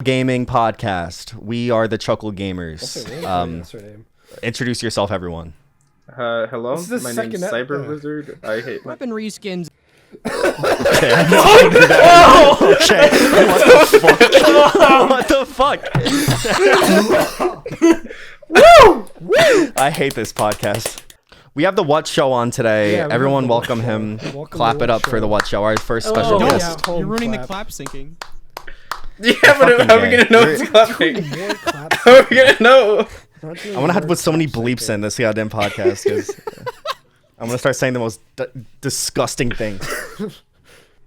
Gaming podcast. We are the Chuckle Gamers. That's her name. Introduce yourself, everyone. Hello, my name's CyberWizard. I hate Weapon Reskins. Okay. What the fuck? Woo! I hate this podcast. We have the What Show on today. Yeah, Everyone welcome him. Clap it up for the What Show, our first special Don't. guest. You're ruining the clap syncing. Yeah, but how are we gonna know it's clapping? How are we gonna know? I'm gonna have to put so many bleeps in this goddamn podcast because I'm gonna start saying the most disgusting things.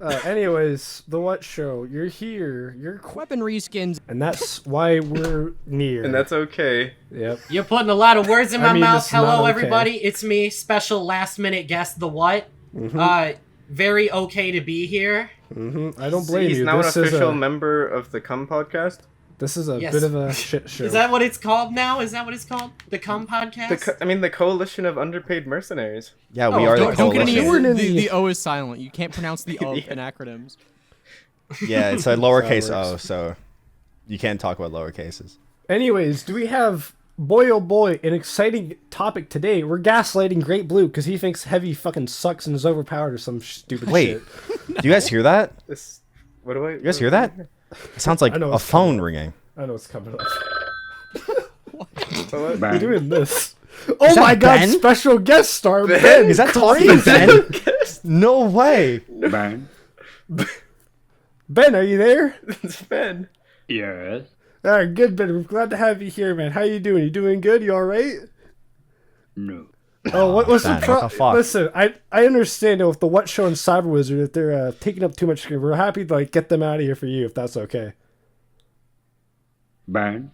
Anyways, the What Show. You're here. You're Weapon Reskins. and that's why we're near. And that's okay. Yep. You're putting a lot of words in my mouth. it's not Hello, okay. everybody. It's me, special last-minute guest, The What. Very okay to be here. I don't blame He's you. now an This is official a member of the Cum podcast. this is a Yes. bit of a shit show. Is that what it's called now? Is that what it's called? The Cum Podcast? The coalition of underpaid mercenaries. Yeah, we are the Don't get any. coalition. The O is silent. You can't pronounce the O in acronyms. Yeah, it's a lowercase That o, works. so you can't talk about lower cases. Anyways, do we have boy oh boy an exciting topic today? We're gaslighting Great Blue because he thinks Heavy fucking sucks and is overpowered or some stupid Wait, shit. do you guys hear that? This, what do I? You guys hear that? It sounds like I know a it's phone coming. ringing. I know it's coming up. What? We're doing this. Oh that my god, Ben? special guest star Ben? Ben. Is that talking Ben? No way. Bang. Ben, are you there? It's Ben. Yes. All right, good, Ben. We're glad to have you here, man. How you doing? You doing good? You all right? No. Oh, what's Ben, the what the fuck? Listen, I understand with the What Show and CyberWizard if they're taking up too much screen. We're happy to get them out of here for you if that's okay. Bang.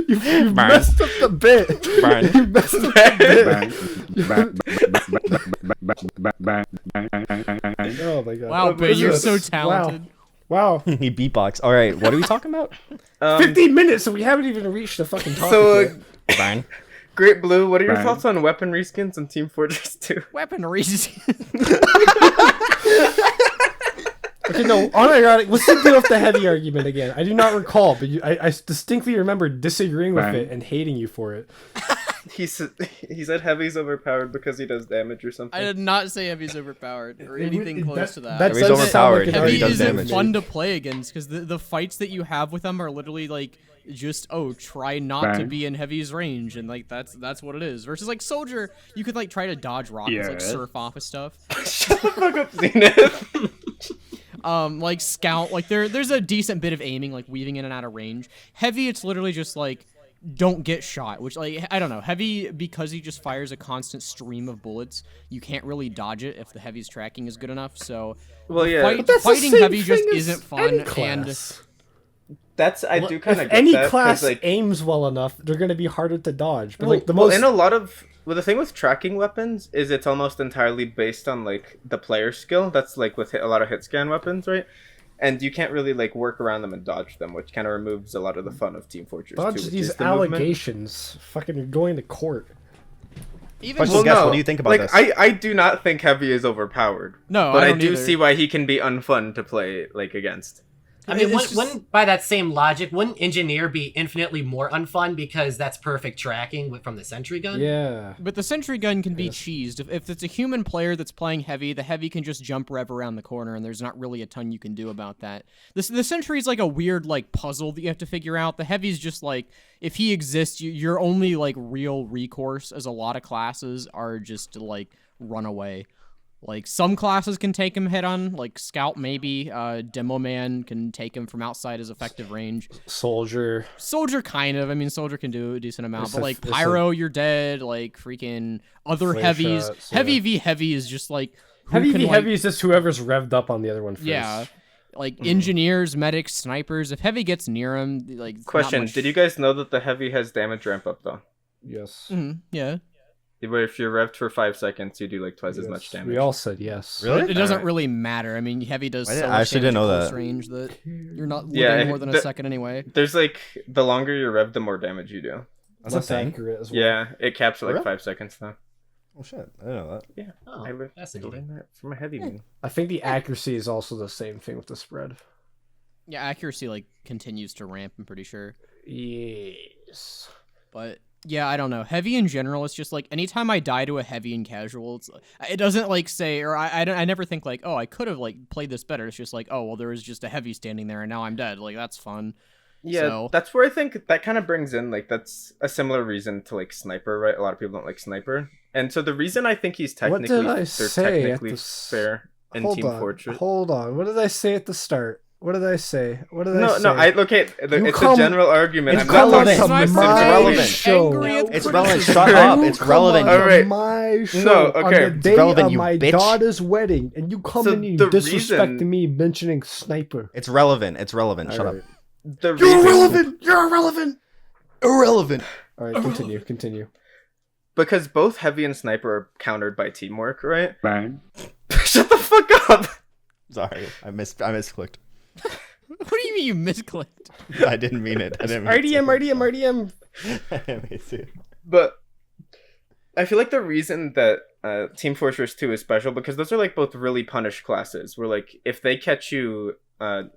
You messed up the bit. Brian. You messed up the bit. Bang. Bang. Oh my god. Wow, What Ben, was you're this? so talented. Wow. He beatbox. All right, what are we talking about? 15 minutes and we haven't even reached the fucking topic So, yet. Brian. Great Blue, what are your Ben. thoughts on Weapon Reskins and Team Fortress 2? Weapon Reskins. Okay, no, unironic. Let's deal with the Heavy argument again. I do not recall, but I distinctly remember disagreeing with Right. it and hating you for it. He said Heavy's overpowered because he does damage or something. I did not say Heavy's overpowered or anything close to that. Heavy's does sound overpowered. like an Heavy Heavy does isn't damage. fun to play against because the fights that you have with them are literally like just try not to Bang. be in Heavy's range and like that's what it is. Versus like Soldier, you could like try to dodge rockets, like Yes. surf off of stuff. Shut the fuck up, Zenith. Like Scout, like there's a decent bit of aiming, like weaving in and out of range. Heavy, it's literally just like don't get shot, which like I don't know. Heavy, because he just fires a constant stream of bullets, you can't really dodge it if the Heavy's tracking is good enough. So Well, yeah. fight- But that's the fighting same Heavy just thing as isn't any fun, class. I do kind of If get any that, 'cause, class like, aims well enough, they're going to be harder to dodge. But well, like the well, most, in a lot of the thing with tracking weapons is it's almost entirely based on like the player skill. That's like with a lot of hit scan weapons, right? And you can't really like work around them and dodge them, which kind of removes a lot of the fun of Team Fortress 2. dodge which these is the movement. allegations. Fucking you're going to court. even Special Well, guest, no, what do you think about like, this? I do not think Heavy is overpowered. No, but I I, don't do either. see why he can be unfun to play like against. I mean, It's just- wouldn't, by that same logic, wouldn't Engineer be infinitely more unfun because that's perfect tracking from the Sentry Gun? Yeah. But the sentry gun can be cheesed. If it's a human player that's playing Heavy, the Heavy can just jump rev around the corner, and there's not really a ton you can do about that. The sentry's like a weird like puzzle that you have to figure out. The Heavy's just like, if he exists, your only like real recourse, as a lot of classes, are just to like run away. Like some classes can take him head on, like Scout maybe. Demo Man can take him from outside his effective range. Soldier. Soldier kind of. I mean, Soldier can do a decent amount, It's but a- like it's a- Pyro, you're dead. Like freaking other Flare heavies. shots, yeah. Heavy v heavy is just like who Heavy can, v like- heavy is just whoever's revved up on the other one first. Yeah, like engineers, medics, snipers. If Heavy gets near him, like not Question: much- Did you guys know that the Heavy has damage ramp up though? Yes. Mhm, yeah. Where if you're revved for 5 seconds, you do like twice as Yes. much damage. We all said yes. Really? It doesn't Alright. really matter. I mean, Heavy does I so didn't- much I actually damage didn't know at close that. range that you're not living Yeah, more than a the- second anyway. There's like the longer you're revved, the more damage you do. That's a Less thing. accurate as well. Yeah, it caps at like Really? 5 seconds though. Oh shit, I didn't know that. Yeah, Oh, I learned fascinating. that from a heavy man. I think the accuracy is also the same thing with the spread. Yeah, accuracy like continues to ramp, I'm pretty sure. Yes. But yeah, I don't know. Heavy in general, it's just like anytime I die to a heavy in casual, it doesn't like say, or I never think like, oh, I could have like played this better. It's just like, oh, well, there was just a heavy standing there and now I'm dead. Like, that's fun. Yeah, So- that's where I think that kind of brings in, like, that's a similar reason to, like, Sniper, right? A lot of people don't like Sniper. And so the reason I think he's What did technically, I they're say at technically the fair in Hold Team on. Fortress. Hold on. What did I say at the start? What did I say? What did I No, say? no, okay, You it's come- a general argument. It's I'm not relevant. talking It's specific. relevant. show. Angry at It's criticism. relevant. Shut up. It's You relevant. come on Alright. my show No, okay. on the It's day relevant, of you my bitch. daughter's wedding, and you come So in and you the disrespect reason- me mentioning Sniper. It's relevant. It's relevant. Shut Alright. up. The You're reason- irrelevant. You're irrelevant. Irrelevant. All right, continue. Because both Heavy and Sniper are countered by teamwork, right? Burn. Shut the fuck up! Sorry, I misclicked. What do you mean you misclicked? I didn't mean it. I didn't mean RDM. I didn't mean to. But I feel like the reason that Team Fortress 2 is special, because those are like both really punished classes, where like if they catch you,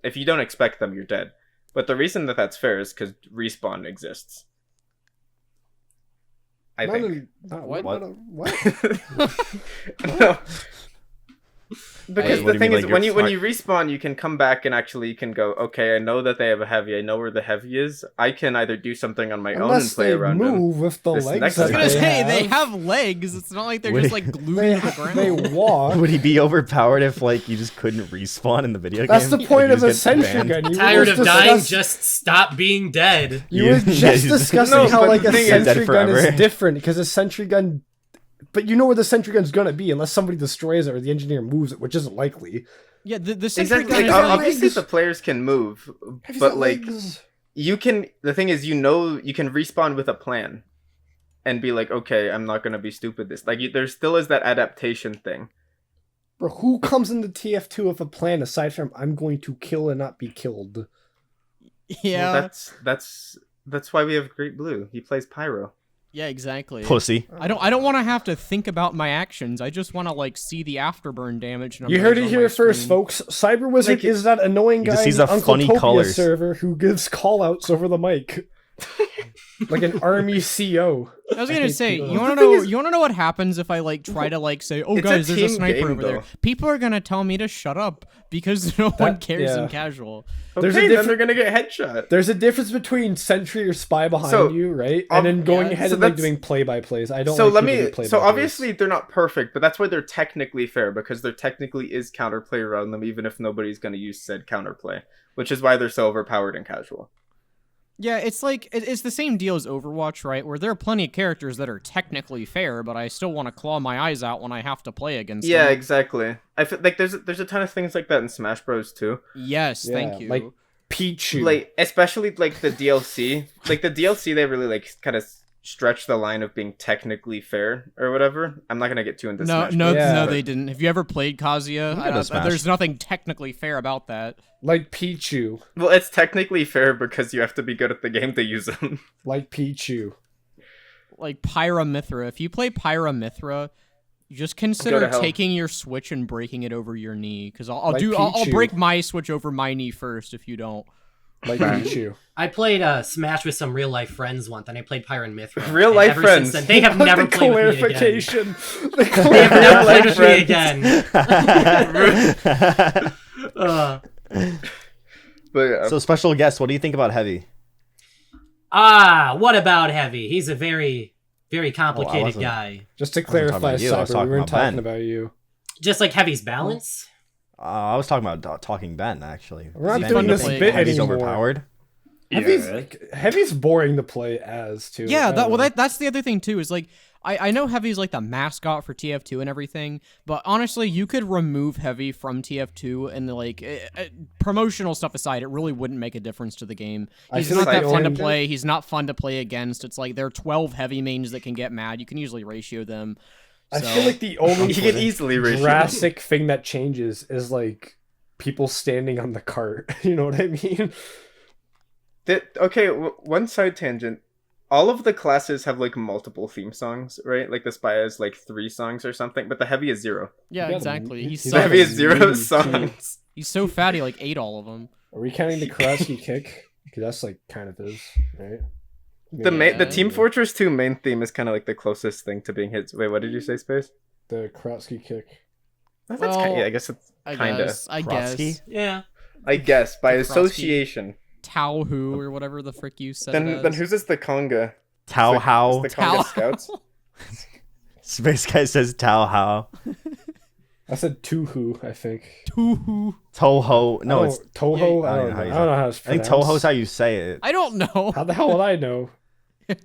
if you don't expect them, you're dead. But the reason that that's fair is because respawn exists. I think. What? No. Because What do the you thing mean, is, like, when you're you respawn, you can come back and actually you can go, okay, I know that they have a heavy. I know where the heavy is. I can either do something on my own and Unless play they around them. move with the This legs next that I was guy. gonna they say, have. they have legs. It's not like they're Would just it- like glued They, to the ground. they walk. Would he be overpowered if like you just couldn't respawn in the video game? That's the Like, point you of a just get sentry banned? gun. You Tired were of dying? discuss- Just stop being dead. You were Yeah, just he's- discussing No, how but like the a thing is- sentry Dead gun is forever. different because a sentry gun. But you know where the sentry gun's gonna be unless somebody destroys it or the engineer moves it, which isn't likely. Yeah, the sentry Exactly. gun Like, is like, obviously, legs. the players can move, He's but got like legs. you can. The thing is, you know, you can respawn with a plan, and be like, okay, I'm not gonna be stupid. This like there still is that adaptation thing. Bro, who comes into TF2 with a plan aside from I'm going to kill and not be killed? yeah, Well, that's why we have Great Blue. He plays Pyro. yeah, exactly. Pussy. I don't want to have to think about my actions. I just want to like see the afterburn damage. You heard numbers it on here my first, screen. folks. CyberWizard Like, is that annoying he guy just in sees the the Uncle funny Topia colors. server who gives callouts over the mic. Like an army CO. I was gonna hate say, people. you want to The thing know? is- You want to know what happens if I like try to like say, "Oh, It's a guys, there's a team sniper game, over there." though. People are gonna tell me to shut up because no one cares yeah. in casual. There's a Okay, then different- they're gonna get headshot. There's a difference between sentry or spy behind So, you, right? And then going yeah, ahead so and like that's- doing play-by-plays. I don't So like let people me. who do play-by-plays. So obviously they're not perfect, but that's why they're technically fair because there technically is counterplay around them, even if nobody's gonna use said counterplay, which is why they're so overpowered and casual. Yeah, it's like it's the same deal as Overwatch, right? Where there are plenty of characters that are technically fair, but I still want to claw my eyes out when I have to play against Yeah, them. exactly. I feel like there's a ton of things like that in Smash Bros too. Yes, Yeah, thank you. like- Pichu. Like especially like the DLC. Like the DLC, they really like kind of stretch the line of being technically fair or whatever. I'm not gonna get too into no, Smash. no, Bros, Yeah. no, but- they didn't. Have you ever played Kazuya? Look at us, Smash. There's nothing technically fair about that. Like Pichu. Well, it's technically fair because you have to be good at the game to use them. Like Pichu. Like Pyramithra. If you play Pyramithra, you just Go consider to hell. taking your Switch and breaking it over your knee. Because I'll Like I'll Pichu. break my Switch over my knee first if you don't. Like Right. Pichu. I played Smash with some real life friends once, and I played Pyro and Mithra. Real and life ever friends? Since then, they have never The played with me again. clarification. They have never played with me friends. again. But yeah. So special guest, what do you think about Heavy? What about Heavy? He's a very, very I complicated wasn't- guy. Just to I wasn't talking clarify, about you, I was Cyber, we talking weren't about talking Ben. about you. Just like Heavy's balance. I was talking about talking Ben actually. We're not he doing fun to this play bit Heavy's anymore. overpowered. Heavy's boring to play as, too. Yeah, I don't know. that's the other thing too. Is like I know Heavy's like the mascot for TF2 and everything, but honestly, you could remove Heavy from TF2 and like promotional stuff aside, it really wouldn't make a difference to the game. I He's feel not like that the fun to only- play. He's not fun to play against. It's like there are 12 Heavy mains that can get mad. You can usually ratio them. I So- feel like the only you can easily ratio. drastic thing that changes is like people standing on the cart. You know what I mean? Okay, one side tangent. all of the classes have like multiple theme songs, right? Like the spy has like 3 songs or something, but the heavy is 0. Yeah, Yeah, exactly. he's The So, heavy is He's 0 really songs. he's so fat he like ate all of them. Are we counting the Karate kick? Because that's like kind of his, right? The Yeah. Team Fortress 2 main theme is kind of like the closest thing to being hit. Wait, what did you say, Space? The Karate kick. That's Well, kind. Yeah, I guess it's I kind of. guess. I Krotsky? guess. Yeah. I guess by Krotsky. association. Tao Hu or whatever the frick you said. Then who's this? The conga. Tao It's How. the Tao. conga scouts. Space Guy says Tao How. I said Tuhu, I think. Hu. Toho. No, it's. Toho. Yeah, I don't know. I don't know how it's I think pronounced. Toho's how you say it. I don't know. How the hell would I know?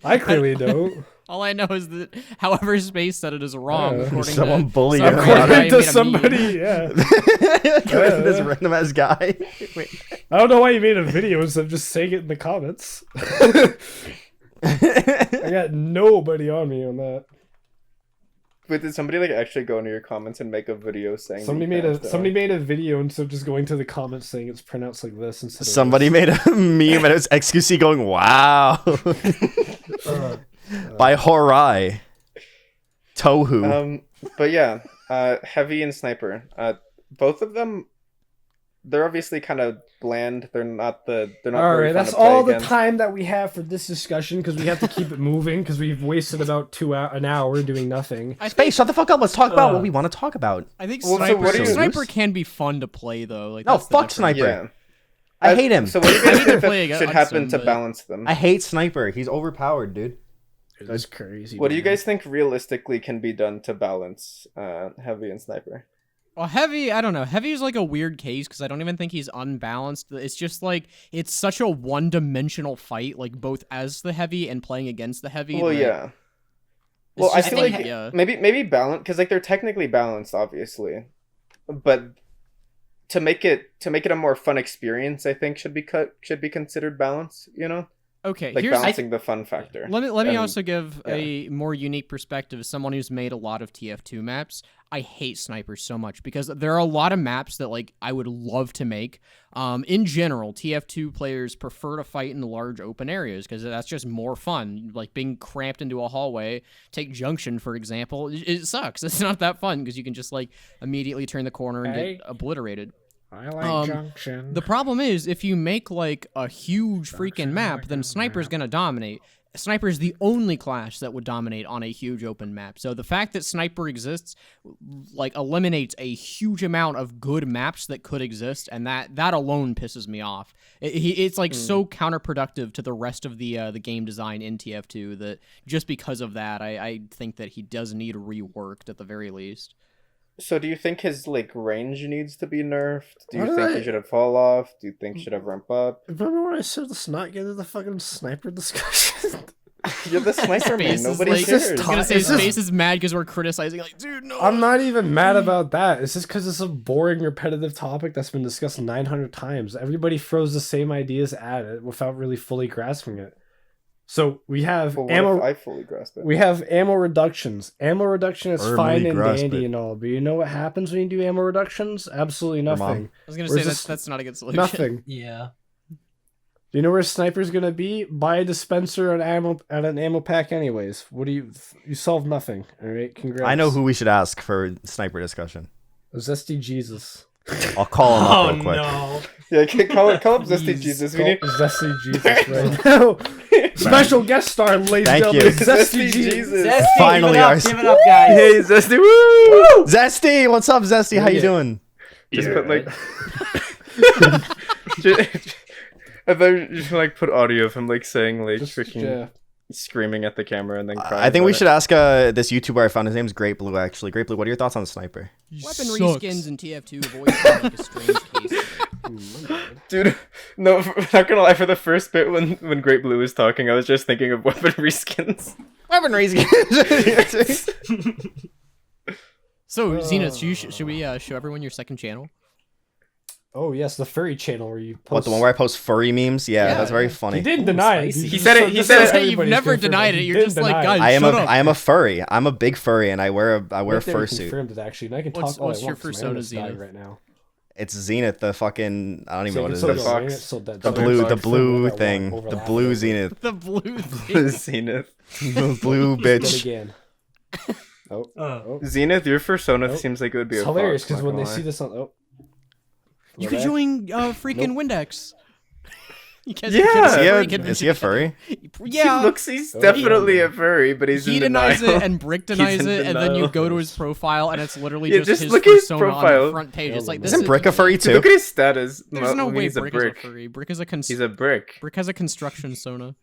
I clearly don't. All I know is that however Space said it is wrong. According Someone to bullied some him. random guy According who to made a somebody, meme. yeah. This random ass guy. Wait. I don't know why you made a video instead of just saying it in the comments. I got nobody on me on that. But did somebody like actually go into your comments and make a video saying Somebody you made pronounced it somebody wrong? made a video instead of just going to the comments saying it's pronounced like this instead of Somebody made a meme and it was XQC going, wow. By Horai. Tohu. But yeah, heavy and sniper. Both of them, they're obviously kind of bland. They're not All very right, fun that's to play all the against. time that we have for this discussion because we have to keep it moving because we've wasted about an hour doing nothing. I Space, think, shut the fuck up. Let's talk about what we want to talk about. I think Well, so sniper, what do you- sniper can be fun to play though. Like No, that's the fuck difference. Sniper. Yeah. I hate him. So what do you guys I need to think play that should against happen him, to but- balance them? I hate Sniper. He's overpowered, dude. That's crazy. What do you man. guys think realistically can be done to balance heavy and sniper? Well, heavy, I don't know. Heavy is like a weird case because I don't even think he's unbalanced. It's just like it's such a one-dimensional fight, like both as the heavy and playing against the heavy. Well, that yeah. it's Well, I just feel like yeah. maybe balance because like they're technically balanced, obviously, but to make it a more fun experience, I think should be considered balance. You know, Okay, like here's balancing the fun factor. let me And- also give yeah. a more unique perspective as someone who's made a lot of TF2 maps. I hate snipers so much because there are a lot of maps that like I would love to make. In general, TF2 players prefer to fight in large open areas because that's just more fun. Like being cramped into a hallway. Take Junction for example. It sucks. It's not that fun because you can just like immediately turn the corner and Hey. get obliterated. I like Junction. The problem is, if you make like a huge freaking map, then Sniper's gonna dominate. Sniper's the only class that would dominate on a huge open map. So the fact that Sniper exists, like, eliminates a huge amount of good maps that could exist, and that alone pisses me off. It's like so counterproductive to the rest of the game design in TF2 that just because of that, I think that he does need reworked at the very least. So do you think his like range needs to be nerfed? Do you Why think did he should have fall off? Do you think he should have ramp up? Remember when I said let's not get into the fucking sniper discussion? You're the sniper man. Space is Nobody like, cares. I was gonna say It's just- Space is mad because we're criticizing. Like, dude, no. I'm not even mad about that. It's just because it's a boring, repetitive topic that's been discussed 900 times. Everybody throws the same ideas at it without really fully grasping it. So we have But what ammo. if I fully grasp it? We have ammo reductions. Ammo reduction is Or fine really and grasp dandy it. and all, but you know what happens when you do ammo reductions? Absolutely Your nothing. mom. I was gonna Or say is this- that's not a good solution. Nothing. Yeah. Do you know where sniper's gonna be? Buy a dispenser and ammo at an ammo pack, anyways. What do you solve nothing? All right, congrats. I know who we should ask for Sniper discussion. Zesty Jesus. I'll call him Oh up real quick. no. Yeah, call up Zesty Please. Jesus. We Call need Zesty Jesus right now. Special guest star, ladies and Thank gentlemen. you. Zesty Zesty Jesus. Jesus. Zesty, Finally, give it our- up, give it up, guys. Hey Zesty, woo! Zesty, what's up, Zesty? How you Yeah. doing? Just Yeah. put like. I thought you should like put audio of him like saying like Just, freaking yeah. screaming at the camera and then crying. I think we about should ask this YouTuber I found. His name's Great Blue, actually. Great Blue, what are your thoughts on the Sniper? Weapon Reskins in TF2 have always been like a strange case. it. Dude, no, not gonna lie. For the first bit when Great Blue was talking, I was just thinking of Weapon Reskins. Weapon Reskins. So, Zenith, should we show everyone your second channel? Oh yes, the furry channel where you post. What, the one where I post furry memes? Yeah, Yeah, that's very yeah. funny. He didn't deny it. spicy. He said it- he just said so it- You've everybody's never confirmed denied it. He You're didn't just like, deny it. guys, shut up. I am a furry. I'm a big furry, and I wear a Right there, he fursuit. confirmed it actually. And I can What's- talk all what's I your want 'cause my persona, internet's dying Zenith? right now. It's Zenith, the fucking I don't even know what it So is. Fox. it's still dead. The Southern blue Fox. thing, Over the that. blue Zenith, The blue thing. Zenith. the blue Dead bitch. again. Oh. Zenith, your persona Nope. seems like it would be It's a hilarious fox, because not when they gonna see lie. this on You could join freaking Windex. You guys Yeah. could Is he, freaking- is he a furry? Yeah. He's Oh, definitely yeah. a furry, but he's He in denies denial. it and Brick denies in it, and then you denial. go to his profile and it's literally Yeah, just just his look at his persona on profile. the front page. It's like this Isn't is Brick a furry Dude, look too? at his status. There's Well, no way he's a Brick brick. is a furry. Brick is He's a brick. Brick has a construction sona.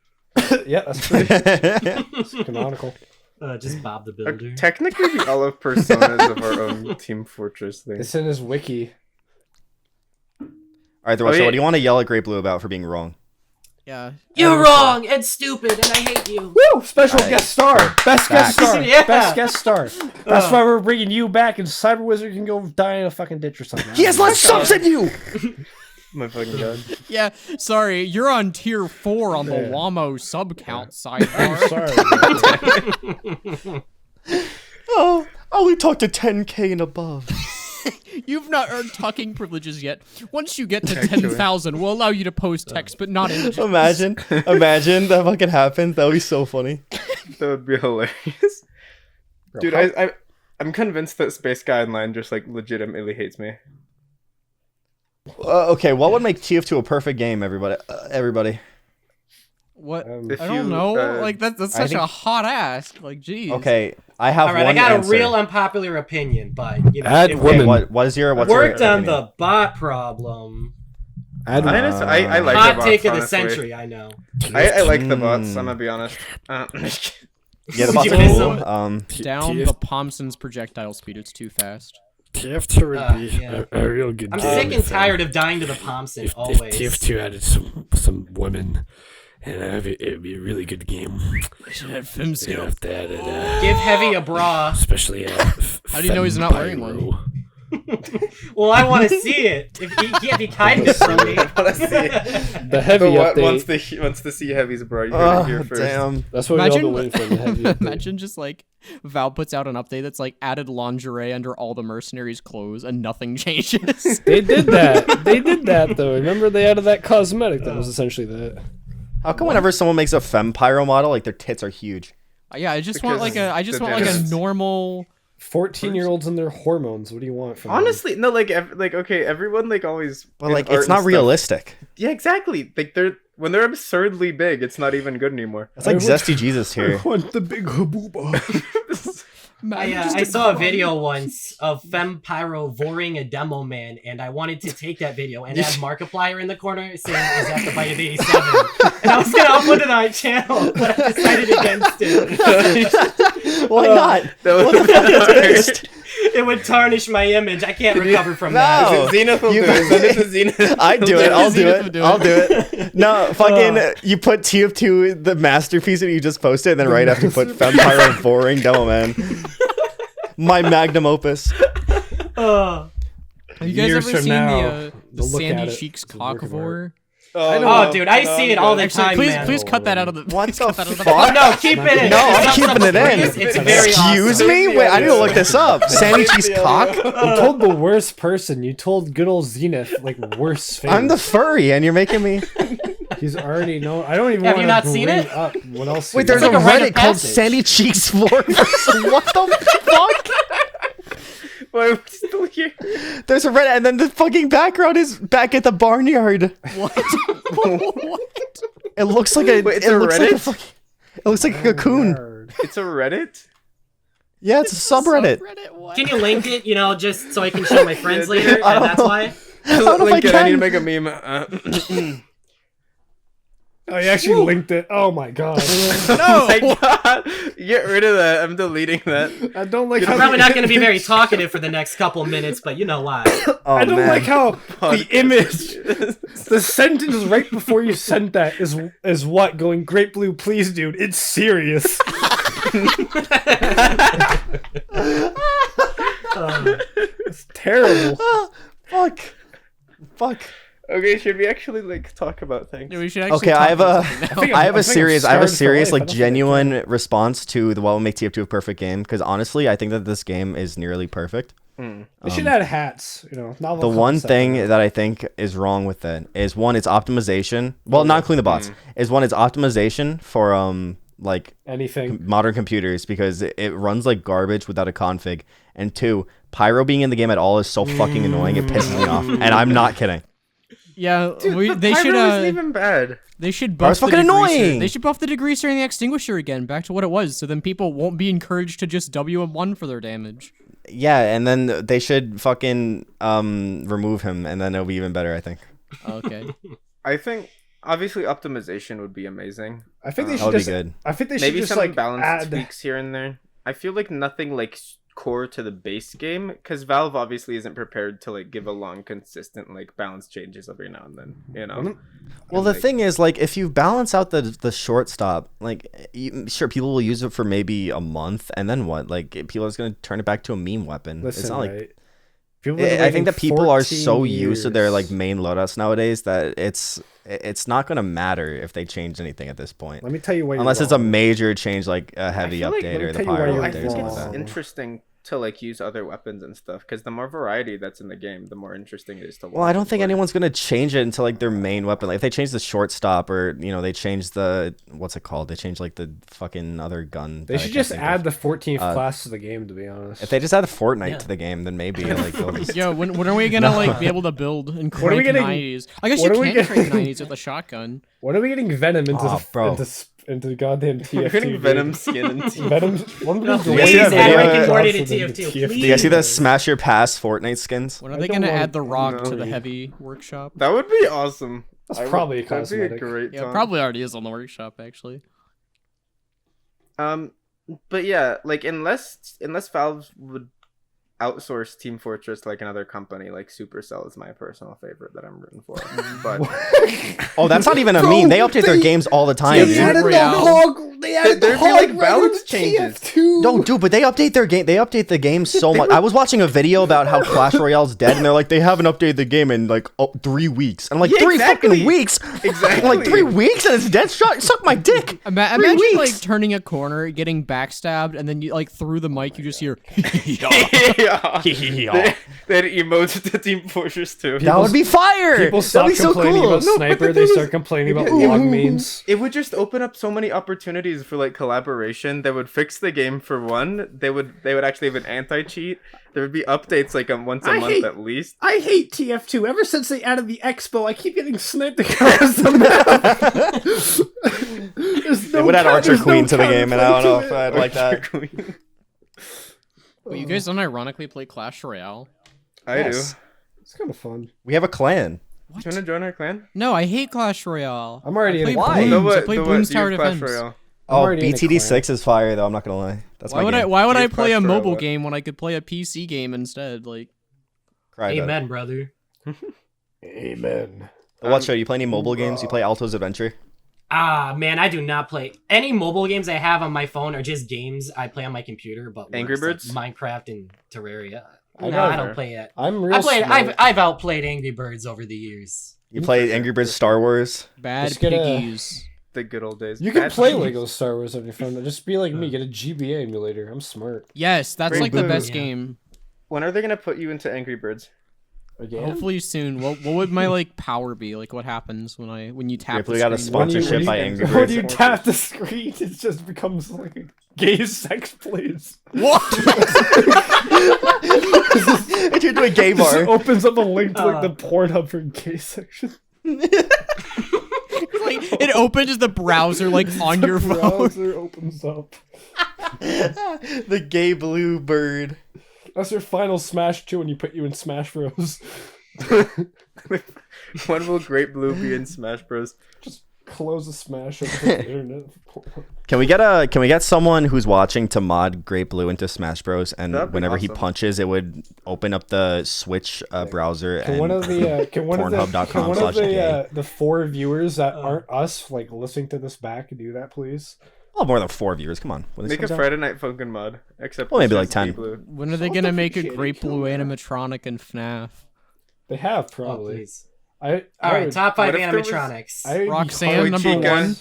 Yeah, that's true. It's canonical. Just Bob the Builder. Technically, we all have personas of our own Team Fortress thing. It's in his wiki. All right, the Oh, so yeah. what do you want to yell at Great Blue about for being wrong? Yeah. You're wrong and stupid, and I hate you. Woo! Special guest star. Best guest Facts. star. Yeah. Best guest star. That's why we're bringing you back, and CyberWizard can go die in a fucking ditch or something. He has less subs than you. My fucking god. Yeah, sorry, you're on tier 4 on the Yeah. Wamo sub count sidebar. Sorry. Oh, I only talk to 10K and above. You've not earned talking privileges yet. Once you get to 10,000, we'll allow you to post text, but not images. Imagine that fucking happens. That would be so funny. That would be hilarious. Dude, I'm convinced that SpaceGuyOnline just like legitimately hates me. Okay, what would make TF2 a perfect game, everybody? What? If I don't you, know. Like that's I such think- a hot ask. Like, geez. Okay, I have All right, one I got answer. a real unpopular opinion, but you know, Add it women. What is your what's worked your on opinion? the bot problem. I like Hot the bots, take of the honestly. century, I know. I like the bots, I'm gonna be honest. Yeah, the bots You are miss cool. them? Down the Pomson's projectile speed. It's too fast. TF2 would be yeah. a real good I'm game. sick and if, tired of dying to the Pomson if always. TF2 added some women, and it'd be a really good game. I should have Fimsy. You know, if they added, Give Heavy a bra. especially How do you know he's not wearing one? Vampiro. Well, I want to see it. If he can't be kindness from me. wanna see it. The heavy The what update. wants to see Heavy's bro. You heard it Oh, here first. damn. That's what we all been waiting for. The heavy update. Imagine just like Valve puts out an update that's like added lingerie under all the mercenaries' clothes and nothing changes. They did that. They did that though. Remember they added that cosmetic that was essentially that. How come whenever someone makes a femme pyro model, like their tits are huge? Yeah, I just want Because like a the dance. normal. 14-year-olds and their hormones. What do you want from Honestly, no, like okay, everyone like always. But in like, art it's and not stuff- realistic. Yeah, exactly. Like when they're absurdly big, it's not even good anymore. It's like I Zesty Jesus here. want the big habooba. I saw a video once of Femme Pyro voring a demo man, and I wanted to take that video and add Markiplier in the corner saying, "Is that the bite of 87?" And I was gonna upload it on my channel, but I decided against it. Why not? That What the fuck is this? It would tarnish my image. I can't recover from No. that. Zenith will do it. Send it to Zenith. I do it. I'll do Zenith would it. do I'll it. do it. No, fucking, you put TF2, the masterpiece that you just posted, and then right after you put Vampire Boring Demo Man. My magnum opus. Oh, Have you guys Years ever from seen now, the they'll look Sandy at it Cheeks as a work of cockvore? Oh, dude, I see it all the Actually, time, please, man. please cut that out of the. What please the cut that out of the fuck? No, keep it in. No, I'm It's keeping it in. It's very Excuse awesome. me? Wait, I need to look this up. Sandy Cheeks cock? You told the worst person. You told good old Zenith like worst things. I'm the furry, and you're making me. He's already known. I don't even Have want you to not seen bring it? up what else. Wait, he there's does. a like a rite Reddit of called passage. Sandy Cheeks Floor. What the fuck? Why are we still here? There's a Reddit, and then the fucking background is back at the barnyard. What? It looks like a. Wait, it's it a looks like a Reddit? fucking. It looks like a cocoon. It's a Reddit. Yeah, it's a subreddit. Subreddit, what? Can you link it, just so I can show my friends later? I don't That's know. why? I don't know if Link I it. I need to can. make a meme. Oh, you actually linked it. Oh my god. Oh my god! Get rid of that. I'm deleting that. I don't like I'm how probably not going to be very talkative for the next couple minutes, but you know why. Oh, I don't man. like how the image, the sentence right before you sent that is what going Great Blue, please, dude. It's serious. It's terrible. Fuck. Okay, should we actually like talk about things? Yeah, we should actually Okay, talk I have about a, something now. think I have I'm a serious, I have a scarred for serious, life. I like don't think I genuine response to the what will make TF2 a perfect game. Because honestly, I think that this game is nearly perfect. They should add hats. Novel The one concept. thing that I think is wrong with it is one, it's optimization. Well, not including the bots. Is one, it's optimization for like anything modern computers because it runs like garbage without a config. And two, pyro being in the game at all is so fucking annoying. It pisses me off, and I'm not kidding. Yeah, Dude, they should. isn't even bad. They should Pyro's buff the fucking degreaser. annoying! They should buff the degreaser and the extinguisher again, back to what it was, so then people won't be encouraged to just WM1 for their damage. Yeah, and then they should fucking remove him, and then it'll be even better, I think. Okay. I think obviously optimization would be amazing. I think they That should would be just. good. I think they should Maybe just some like balance add. tweaks here and there. I feel like nothing like core to the base game because Valve obviously isn't prepared to like give a long, consistent like balance changes every now and then. Well, the thing is, like, if you balance out the shortstop, like, sure, people will use it for maybe a month, and then what? Like, people are just gonna turn it back to a meme weapon. Listen, it's not like. right? People have been I think waiting that people are 14 so used to their years. like main loadouts nowadays that it's not gonna matter if they change anything at this point, Let me tell you why. unless you're it's a wrong. major change like a heavy feel like- update let me or the tell you why pyro you're I update or think something it's like that. interesting to like use other weapons and stuff because the more variety that's in the game, the more interesting it is to watch. Well, I don't and think play. anyone's gonna change it into like their main weapon. Like if they change the shortstop or they change the what's it called? They change like the fucking other gun. They should just add the 14th class to the game. To be honest, If they just add Fortnite to the game, then maybe like they'll just... Yo, when are we gonna like be able to build and What are we crank getting- 90s? I guess what you are we can crank getting- 90s with a shotgun. when are we getting Venom bro. into goddamn TF2? We're getting dude? Venom skin and teeth. Venom. One of No, these please add add Rick and video- Morty to TF2. Do you guys see the Please. smash your pass Fortnite skins? When are I they don't gonna want- add the rock no. to the heavy workshop? That would be awesome. That's probably a that'd be cosmetic. a great Yeah, time. it probably already is on the workshop actually. But yeah, like unless Valve would outsource Team Fortress to like another company, like Supercell is my personal favorite that I'm rooting for. But Oh, that's not even a meme. They update their games all the time. Yeah, dude. yeah. added the Royale. hog. They added the There'd be, hog like, right balance into changes. TF2. No, dude, but they update their game. They update the game so much. I was watching a video about how Clash Royale's dead, and they're like, they haven't updated the game in like 3 weeks. And I'm like, Yeah, 3 exactly. fucking weeks? Exactly. I'm like 3 weeks and it's dead? Suck my dick. Imagine weeks. like turning a corner, getting backstabbed, and then you like through the mic you just hear. yeah. They emotes to Team Fortress 2. That would be fire. People That'd stop be so complaining cool. about Sniper. They start complaining about log memes. It would just open up so many opportunities for like collaboration. They would fix the game for one. They would actually have an anti-cheat. There would be updates like once a month at least. I hate TF2. Ever since they added the Expo, I keep getting sniped across the map. There's They no would add counter- Archer there's no Queen to the game, and I don't know if counterplay I'd like that. Wait, you guys don't ironically play Clash Royale? I Yes. do. to it. It's kind of fun. We have a clan. What? Do you want to join our clan? No, I hate Clash Royale. I'm already I play in a clan. Bloons. I The play what? Bloons Do you Tower have Clash Defense. Royale? I'm Oh, already in a BTD6 is fire, though. I'm not going to lie. That's Why my would game. I You're play a Clash mobile Royale. game when I could play a PC game instead? Like, Cry about it. Amen, brother. Amen. What show? You play any mobile games? You play Alto's Adventure? Ah, man, I do not play any mobile games I have on my phone are just games I play on my computer. But Angry worse, Birds? like Minecraft, and Terraria. I No, got I her. don't play it. I'm real smart. I've outplayed Angry Birds over the years. You play Angry Birds Star Wars? bad Just get a- piggies. The good old days. You can Bad play Cheese. Lego Star Wars on your phone. Just be like me. Get a GBA emulator. I'm smart. Yes, that's Great like the Blue. best Yeah. game. When are they gonna put you into Angry Birds? Again? Hopefully soon. What would my like power be? Like what happens when you tap Hopefully the we got a screen? sponsorship by Angry When Birds. you tap the screen, it just becomes like a gay sex place. What? If you're doing gay It bar. opens up a link to like the Pornhub for gay section. Like it opens the browser like on your The phone. browser opens up. The gay blue bird. That's your final Smash 2 when you put you in Smash Bros. When will Great Blue be in Smash Bros? Just close the Smash open the internet. Can we get someone who's watching to mod Great Blue into Smash Bros, and That'd be whenever he awesome. punches it would open up the Switch browser Can and one of the the 4 viewers that aren't us like listening to this back do that, please? well, more than 4 viewers. Come on. When this Make a comes out. Friday Night Funkin' mod. Except Well, maybe for like 10. Zesty Blue. When are they gonna make a Great Blue animatronic in FNAF? They have Oh, probably. please. I All I right, would- top 5 What if there was- animatronics. I would be Roxanne, hard- number Chica. one.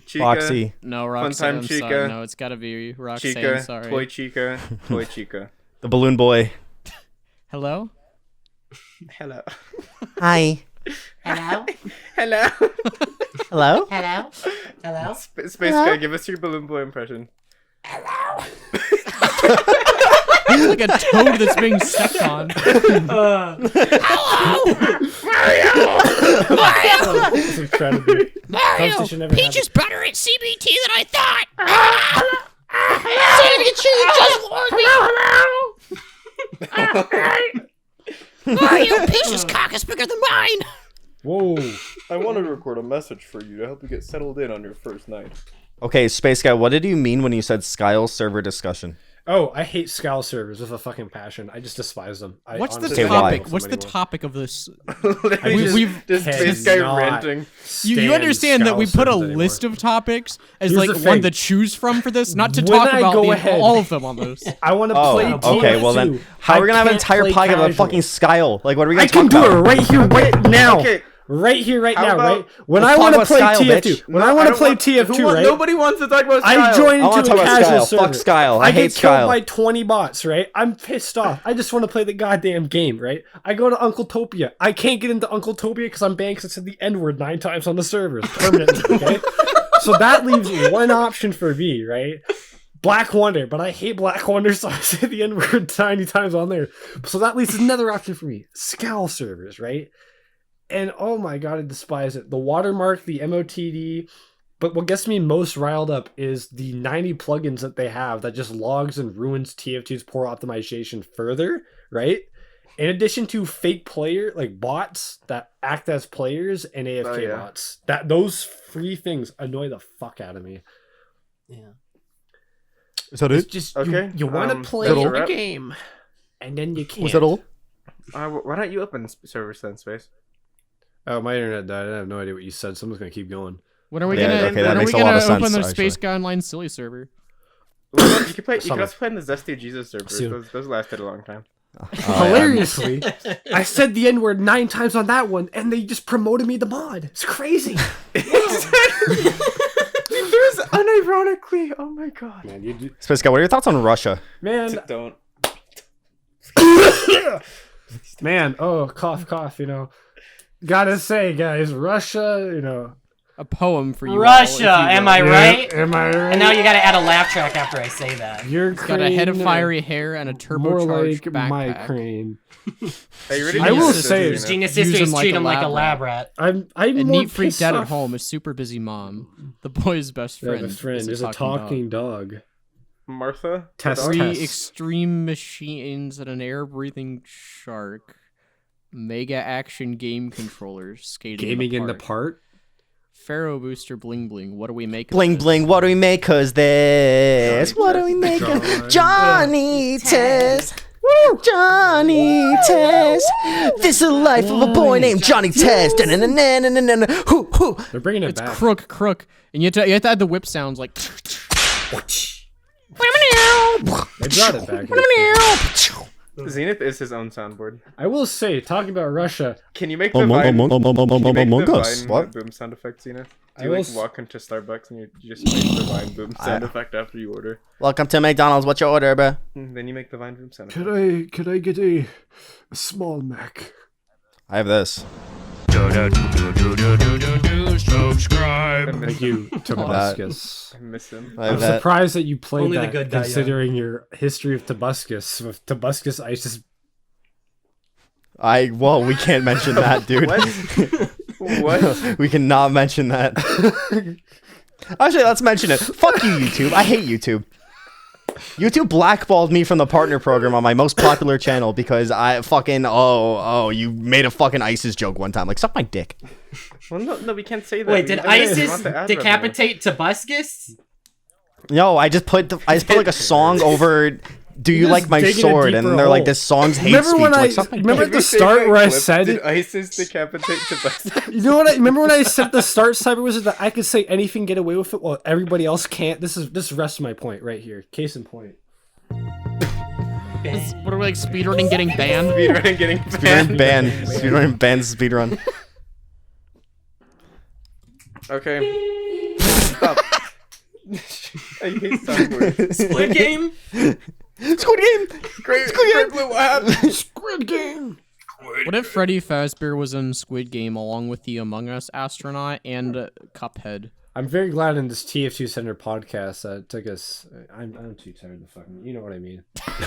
Chica, Foxy. No, Roxanne. Funtime Sorry. Chica. No, it's gotta be Roxanne. Chica, Sorry. Toy Chica, Toy Chica. The balloon boy. Hello? Hello. Hi. Hello? Hello. Hello? Hello? Hello? Space Guy, give us your balloon boy impression. It's like a toad that's being stepped on. Mario, Peach is better at CBT than I thought. Mario, Peach's cock is bigger than mine. Whoa. I wanted to record a message for you to help you get settled in on your first night. Okay, Space Guy, what did you mean when you said Skial server discussion? Oh, I hate Skial servers with a fucking passion. I just despise them. What's the honestly topic? don't What's the topic of this? We've just Space Guy cannot ranting. You understand that we put a list of topics as like one to choose from for this, not to talk about all of them on this. I want to play TF2. Okay, well then, how are we gonna have an entire podcast about fucking Skial? Like, what are we gonna talk I can about? do it right here, right now. Okay. Right here, right How now, about- right? When Let's I talk want to about play Skial, TF2, bitch. when I want to play TF2, right? Nobody wants to talk about Skial. I join I wanna into a talk about casual Skial. server. Fuck Skial. I hate get killed Skial. by 20 bots, right? I'm pissed off. I just want to play the goddamn game, right? I go to Uncle Topia. I can't get into Uncle Topia because I'm banned because I said the N-word 9 times on the servers permanently, okay? So that leaves one option for me, right? Black Wonder, but I hate Black Wonder, so I say the N-word 90 times on there. So that leaves another option for me. Scowl servers, right? And oh my god, I despise it. The watermark, the MOTD. But what gets me most riled up is the 90 plugins that they have that just logs and ruins TF2's poor optimization further, right? In addition to fake player, like bots that act as players and AFK bots. Those free things annoy the fuck out of me. Yeah. Is that It's it? just, Okay, you want to play that's a the wrap. game, and then you can't. Was that all? Why don't you open servers then, Space? Oh, my internet died. I have no idea what you said. Someone's going to keep going. When are we Yeah, gonna? okay, that when are we makes a lot gonna of sense, open the actually. SpaceGuyOnline silly server? Well, you could play. You Summer. could also play in the Zesty Jesus servers. Soon. Those lasted a long time. Hilariously, I said the N-word 9 times on that one, and they just promoted me the mod. It's crazy. There's unironically. Oh my god. Man, you do, Space Guy, what are your thoughts on Russia? man, Don't. man. Oh, cough, cough. You know, gotta say, guys, Russia. You know, A poem for you. Russia, all, if you am will. I right? Am I right? And now you gotta add a laugh track after I say that. You're Got a head of fiery hair and a more turbocharged like backpack. my crane. Hey, you ready I to will use this, say- you know? Genius Use sisters him like treat a him like a lab lab rat. I'm And more Neat freaked pissed out at off. home. A super busy mom. The boy's best Yeah, friend. best friend is is a talking dog. Martha. Test, the dog? test. Three extreme machines and an air-breathing shark. Mega action game controllers skating Gaming in the park. part. Pharaoh booster bling bling. What do we make? Of Bling this? bling, what do we make cause this? What do we make of Johnny Test? Woo! Johnny Test. This is the life of a boy named Johnny Test. Hoo, hoo. They're bringing it It's back. crook, and you have to add the whip sounds like. They brought it back. Zenith is his own soundboard. I will say, talking about Russia, Can you make the Vine? Can you make Among the Us. Vine What? boom sound effect, Zenith? I Do you will like walk into Starbucks and you just make the Vine boom sound effect after you order? Welcome to McDonald's. What's your order, bro? Then you make the Vine boom sound effect. could I get a small Mac? I have this. Subscribe. I miss Thank him. you, Tobuscus. I miss him. I I'm have that. surprised that you played Only the that, good die young. considering your history of Tobuscus. With Tobuscus ISIS. Well, we can't mention that, dude. What? We cannot mention that. Actually, let's mention it. Fuck you, YouTube. I hate YouTube. YouTube blackballed me from the partner program on my most popular channel because I fucking you made a fucking ISIS joke one time. Like, suck my dick. Well, no, we can't say that. Wait, did We want ISIS the ad decapitate Tobuscus? No, I just put like a song over. Do you You're like just my digging a sword? And deeper they're like, hole. this song's hate Remember speech. when Like, I suck my remember dick. at the Can we say start that where I clip? said Did ISIS decapitate Tobuscus? You know what? Remember when I said at the start, CyberWizard, that I could say anything, get away with it, while everybody else can't. This rests my point right here. Case in point. What are we like speedrunning getting banned? Speedrunning getting Speedrun ban. Speedrun ban speedrun. Okay. Stop. I hate soundboards. Squid Game? Squid Game. Great Blue, what happened? Squid Game. What if Freddy Fazbear was in Squid Game along with the Among Us astronaut and Cuphead? I'm very glad in this TF2 Center podcast that took us. I'm too tired to fucking. You know what I mean.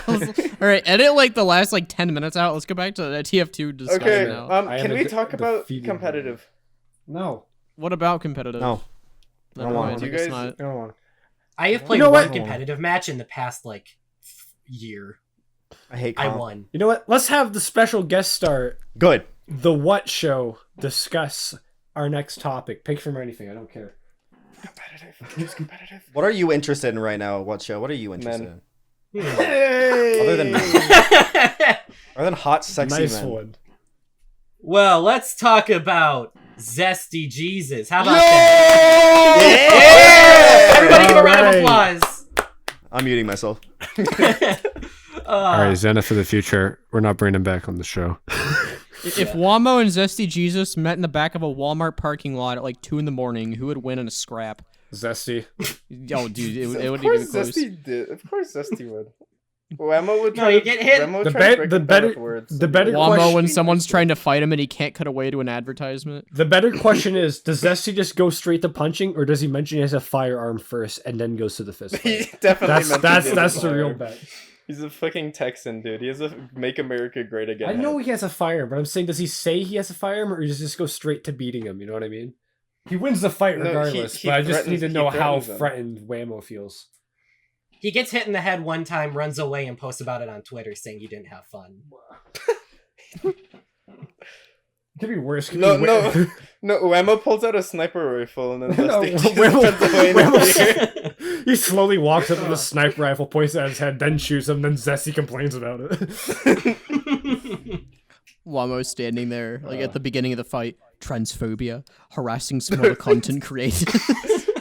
All right, edit like the last 10 minutes out. Let's go back to the TF2 discussion Okay, now. can we talk about defeated competitive? No, What about competitive? No. Never I don't want mind, to. I guess You guys- not. I don't want. I have played know one what? competitive match in the past year. I hate I comp. won. You know what? Let's have the special guest star, Good. TheWhat Show, discuss our next topic. Pick from anything. I don't care. Competitive. Who's competitive? What are you interested in right now? What show? What are you interested Men. in? Hey! Other than other than hot, sexy Nice men. one. Well, let's talk about Zesty Jesus. How about Yeah! that? Everybody give a round of Alright. applause. I'm muting myself. All right, Zenith for the future. We're not bringing him back on the show. If Wamo and Zesty Jesus met in the back of a Walmart parking lot at 2 a.m, who would win in a scrap? Zesty. Oh, dude, it Of wouldn't course even be close. Zesty did. Of course Zesty would. Wamo would No, try you to get hit. Wamo would The try to bet- break the him down better- with words. the better Wamo question- when someone's trying to fight him and he can't cut away to an advertisement. The better question is: does Zesty just go straight to punching, or does he mention he has a firearm first and then goes to the fist He fight? definitely That's the real bet. He's a fucking Texan, dude. He has a "Make America Great Again." I know head. he has a firearm, but I'm saying, does he say he has a firearm, or does he just go straight to beating him? You know what I mean? He wins the fight No, he- regardless, he but I just need threatens- to know he how threatens him. threatened Wamo feels. He gets hit in the head one time, runs away, and posts about it on Twitter saying you didn't have fun. It could be worse. Could No, be no, Wamo pulls out a sniper rifle and then No, Zesty just Wamo- runs away in Wamo- fear. He slowly walks up with a sniper rifle, points it at his head, then shoots him. Then Zesty complains about it. Wamo standing there, at the beginning of the fight. Transphobia, harassing smaller content creators.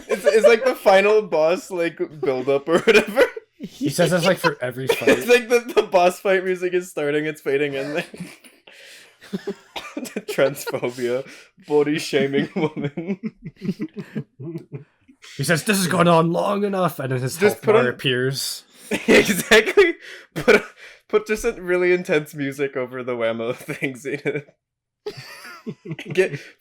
It's like the final boss build up or whatever. He says that's for every It's fight. like the boss fight music is starting, it's fading in there. Transphobia, body shaming woman. He says this has gone on long enough, and then his Just health put bar on- appears. Exactly. Put just a really intense music over the Whammo thing, Zenith.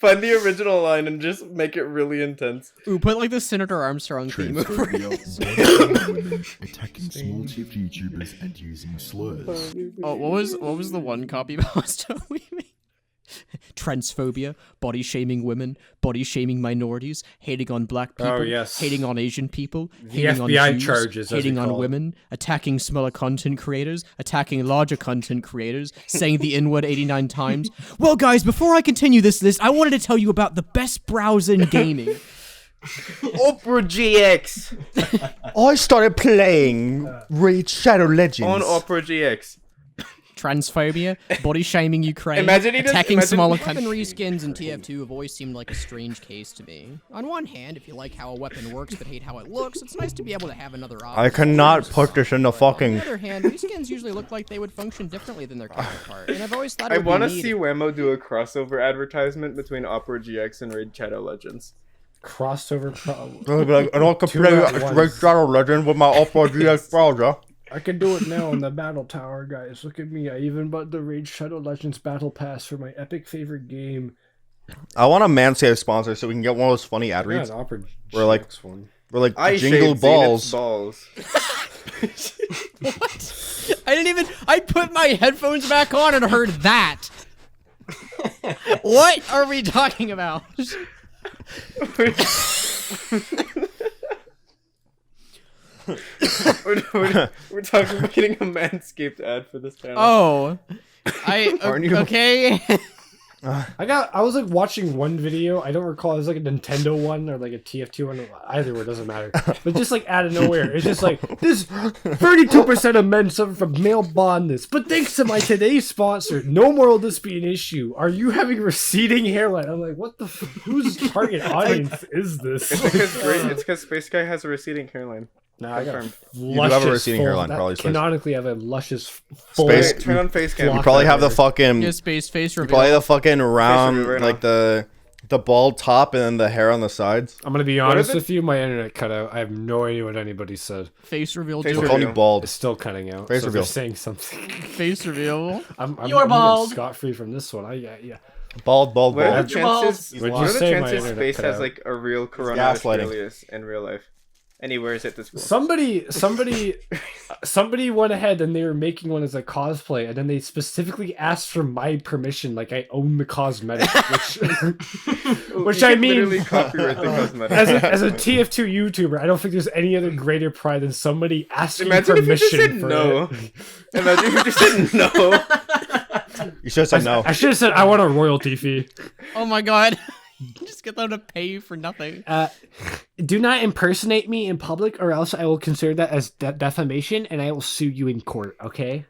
Find the original line and just make it really intense. Ooh, put the Senator Armstrong theme over it. Transphobia, women attacking small tipped YouTubers and using slurs. Oh, what was the one copy post we made? Transphobia, body shaming women, body shaming minorities, hating on black people, Oh, yes. hating on Asian people, The hating FBI on Jews, charges, as we hating on call it. women, attacking smaller content creators, attacking larger content creators, saying the N-word 89 times. Well, guys, before I continue this list, I wanted to tell you about the best browser in gaming. Opera GX I started playing Raid Shadow Legends. on Opera GX. Transphobia, body shaming Ukraine, Imagine he does- attacking imagine- smaller Weapon country. Reskins and TF2 have always seemed like a strange case to me. On one hand, if you like how a weapon works but hate how it looks, it's nice to be able to have another option. I cannot put this in the On fucking. the other hand, reskins usually look like they would function differently than their counterpart, and I've always thought it I would want to be neat see Whammo do a crossover advertisement between Opera GX and Raid Shadow Legends. Crossover problem. I don't Two at once. Raid Shadow Legend with my Opera GX browser. I can do it now in the battle tower, guys. Look at me. I even bought the Raid Shadow Legends battle pass for my epic favorite game. I want a Manscaped sponsor so we can get one of those funny ad Yeah, reads. an Opera We're like- GX one. We're like I jingle shaved balls. Zenith's balls. What? I put my headphones back on and heard that. What are we talking about? We're talking about getting a Manscaped ad for this channel. Oh. Aren't you? Okay. I was watching one video. I don't recall. It was a Nintendo one or a TF2 one. Either way, it doesn't matter. But just out of nowhere, it's just this 32% of men suffer from male baldness. But thanks to my today's sponsor, no more will this be an issue. Are you having receding hairline? I'm like, what the? Whose target audience is this? It's because SpaceGuy has a receding hairline. Nah, I got Confirmed. You do have a luscious receding full- hairline, that probably, Space. canonically have a luscious full. Space- Turn on face cam. You probably have the fucking. Yeah, space face You reveal. probably the fucking round, review right like now. the The bald top and then the hair on the sides. I'm gonna be honest with you. My internet cut out. I have no idea what anybody said. Face reveal. Face Joe. We'll call you bald. It's still cutting out. Face so reveal. they're saying something. Face reveal. I'm You're bald. scot free from this one. Yeah. Bald. What are the Your balls. chances? What'd What you are the say? My chances internet Space cut has out. like a real Corona gaslighting. alias in real life? And he wears it to school. Somebody went ahead and they were making one as a cosplay, and then they specifically asked for my permission, like I own the cosmetic, which You I could mean, literally copyright the cosmetic. as a TF2 YouTuber, I don't think there's any other greater pride than somebody asking Imagine if you just permission said for no. it. Imagine if you just said no. You should have said no. I should have said I want a royalty fee. Oh my god. Just get them to pay you for nothing. Do not impersonate me in public, or else I will consider that as defamation, and I will sue you in court. Okay?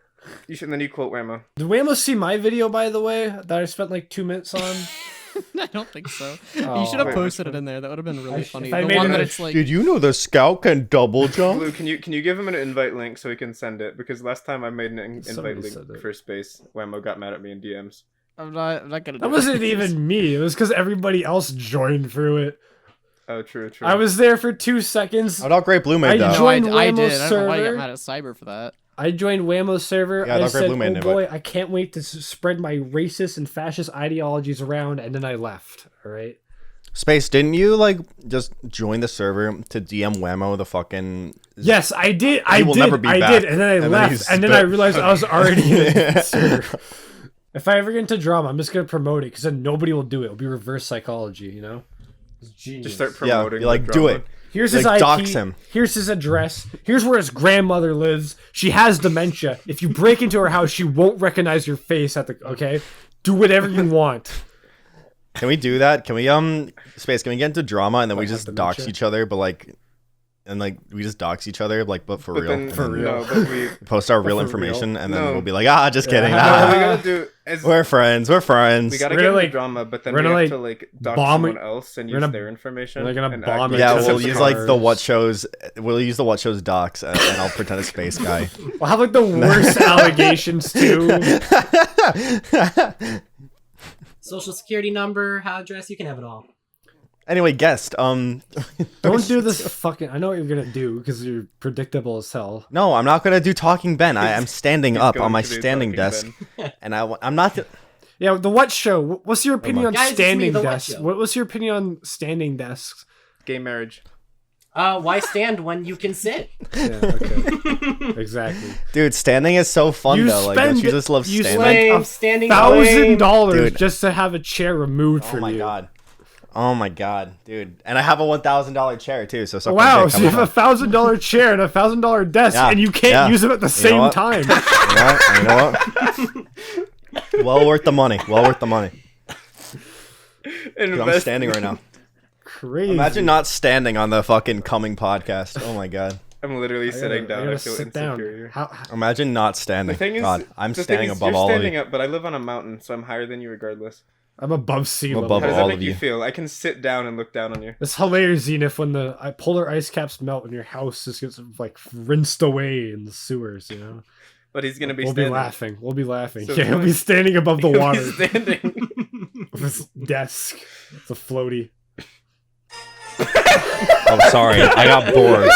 You should then you quote Wamo. Did Wamo see my video, by the way, that I spent like 2 minutes on? I don't think so. Oh, You should have wait, posted it in there. That would have been really funny. if I The made one it- that it's like. Did you know the scout can double jump? Blue, can you give him an invite link so he can send it? Because last time I made an invite Somebody link said it. for Space, Wamo got mad at me in DMs. I'm not gonna. That do wasn't it. even me. It was because everybody else joined through it. Oh, true. I was there for 2 seconds. I thought Great Blue made I that. No, I joined did. Waymo's I don't know why you got server. mad at Cyber for that. I joined Waymo's server. Yeah, I I thought Great said, Blue made oh it, boy, I can't wait to spread my racist and fascist ideologies around, and then I left. All right. Space, didn't you like just join the server to DM Wamo the fucking? Yes, I did. He will never be I back. did, and then I And then left, he's and then I spit. realized I was already in the server. If I ever get into drama, I'm just gonna promote it because then nobody will do it. It'll be reverse psychology, you know. It's genius. Just start Yeah, promoting. you like the do drama. it. Here's Like, his IP. dox him. Here's his address. Here's where his grandmother lives. She has dementia. If you break into her house, she won't recognize your face at the. Okay, do whatever you want. Can we do that? Can we Space? Can we get into drama and then we Like, just have dox dementia? each other, but like, and like we just dox each other, like, but for But real. then, And then no, but we. post our real for information, and then No. we'll be like, just kidding. No, Ah, what we gotta do is we're friends. We're friends. we gotta We're get gonna, into like- drama, but then we're we gonna, have like, to like dox bomb someone it. else and We're use gonna- their information. we're gonna and bomb act each Yeah, like other's we'll it's a use like the cars. what shows. We'll use the what shows docs, and I'll pretend it's Space Guy. We'll have like the worst allegations too. Social security number, how address, you can have it all. Anyway, guest. Don't do this fucking. I know what you're gonna do because you're predictable as hell. No, I'm not gonna do Talking Ben. I'm standing He's up going on my to do standing Talking desk, and I'm not. Yeah, the what show? What's your opinion on Guys, it's me, standing The What desks? Show. What's your opinion on standing desks? Gay marriage. Why stand when you can sit? Yeah, okay. Exactly. Dude, standing is so fun You though. Like, don't you spend- just love you standing? Lame, Like standing $1,000 Dude. just to have a chair removed Oh from my you. god. Oh my god, dude. And I have a $1,000 chair too, so Wow, so you have a $1,000 chair and a $1,000 desk, Yeah, and you can't yeah. use them at the know same what? time. You know what? Well worth the money. Well worth the money. Dude, I'm standing right now. Crazy. Imagine not standing on the fucking coming podcast. Oh my god. I'm literally sitting down. I feel sit insecure. down. How, Imagine not The standing. thing is, God, I'm the standing thing is, above you're all of standing you. up, but I live on a mountain, so I'm higher than you regardless. I'm above sea I'm level. above How does all that of make you you. feel? I can sit down and look down on you. It's hilarious, Zenith, when the polar ice caps melt and your house just gets like rinsed away in the sewers. You know, But he's gonna be we'll standing. be laughing. We'll be laughing. So Yeah, he'll what? be standing above the He'll be water standing. with his desk. It's a floaty. Oh, sorry. I got bored.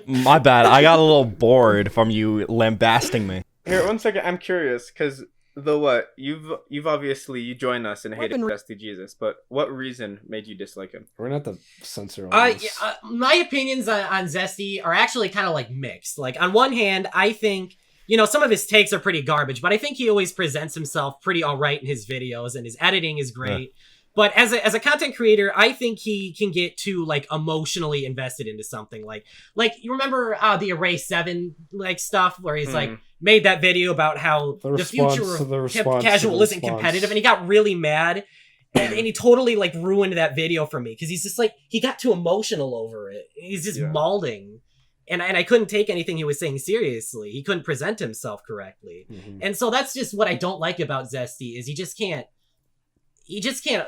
My bad. I got a little bored from you lambasting me. Here, 1 second. I'm curious because the what you've obviously you joined us and hated Weapon- Zesty Jesus, but what reason made you dislike him? We're not the censor on this. My opinions on Zesty are actually kind of like mixed. Like on one hand, I think, you know, some of his takes are pretty garbage, but I think he always presents himself pretty all right in his videos, and his editing is great. But as a content creator, I think he can get too like emotionally invested into something. Like you remember the Array 7 like stuff where he's like made that video about how The the response future to the of response to casual the isn't response. competitive, and he got really mad. And he totally like ruined that video for me because he's just like he got too emotional over it. He's just Yeah. malding, and I couldn't take anything he was saying seriously. He couldn't present himself correctly, and so that's just what I don't like about Zesty is he just can't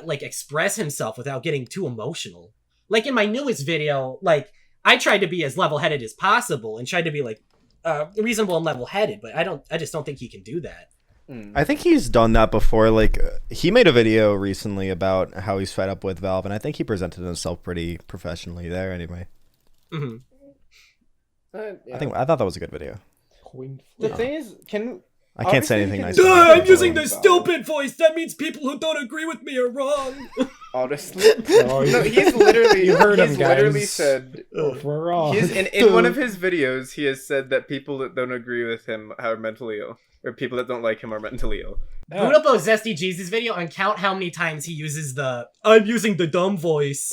like express himself without getting too emotional. Like in my newest video, like I tried to be as level-headed as possible and tried to be like reasonable and level-headed, but I just don't think he can do that. I think he's done that before. Like, he made a video recently about how he's fed up with Valve, and I think he presented himself pretty professionally there. Anyway, Mhm. I thought that was a good video. The thing is, I can't say anything nice. I'm using the stupid voice. That means people who don't agree with me are wrong. Honestly, no, he's literally. You heard him, he's literally guys. said. We're wrong. In one of his videos, he has said that people that don't agree with him are mentally ill, or people that don't like him are mentally ill. Boot up a Zesty Jesus video and count how many times he uses the "I'm using the dumb voice."